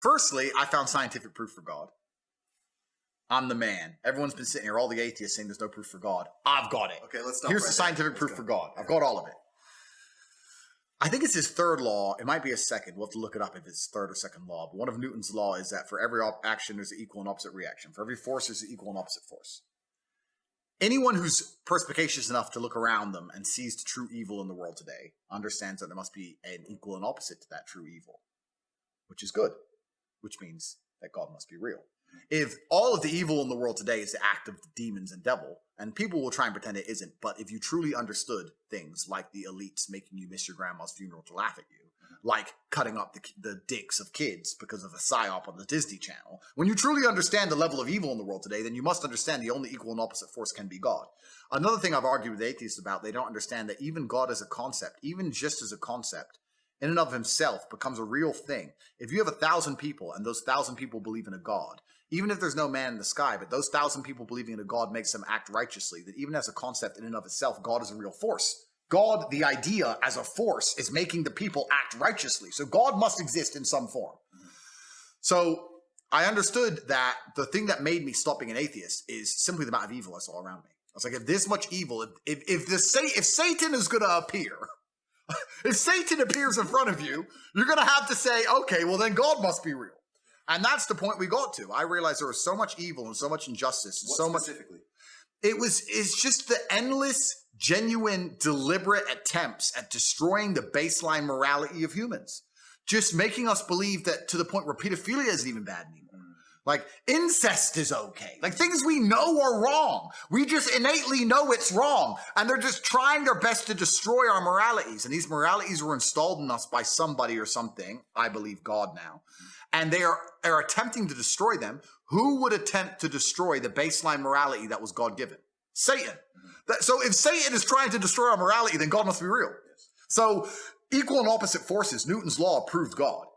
Firstly, I found scientific proof for God. I'm the man. Everyone's been sitting here, all the atheists saying there's no proof for God. I've got it. Okay, let's stop. Here's the scientific proof for God. I've got all of it. I think it's his third law. It might be a second. We'll have to look it up if it's third or second law. But one of Newton's law is that for every action, there's an equal and opposite reaction. For every force, there's an equal and opposite force. Anyone who's perspicacious enough to look around them and sees the true evil in the world today understands that there must be an equal and opposite to that true evil, which is good, which means that God must be real. If all of the evil in the world today is the act of the demons and devil, and people will try and pretend it isn't, but if you truly understood things like the elites making you miss your grandma's funeral to laugh at you, like cutting up the dicks of kids because of a psyop on the Disney Channel, when you truly understand the level of evil in the world today, then you must understand the only equal and opposite force can be God. Another thing I've argued with atheists about, they don't understand that even God as a concept, even just as a concept, in and of himself becomes a real thing. If you have 1,000 people and those 1,000 people believe in a God, even if there's no man in the sky, but those 1,000 people believing in a God makes them act righteously, that even as a concept in and of itself, God is a real force. God, the idea as a force, is making the people act righteously. So God must exist in some form. So I understood that the thing that made me stop being an atheist is simply the amount of evil I saw around me. I was like, if this much evil, if Satan is going to appear, if Satan appears in front of you, you're going to have to say, okay, well then God must be real. And that's the point we got to. I realized there was so much evil and so much injustice. And so much specifically? It's just the endless, genuine, deliberate attempts at destroying the baseline morality of humans. Just making us believe that to the point where pedophilia isn't even bad anymore. Like, incest is okay. Like, things we know are wrong. We just innately know it's wrong. And they're just trying their best to destroy our moralities. And these moralities were installed in us by somebody or something. I believe God now. And they are attempting to destroy them. Who would attempt to destroy the baseline morality that was God-given? Satan. So if Satan is trying to destroy our morality, then God must be real. So equal and opposite forces, Newton's law proved God.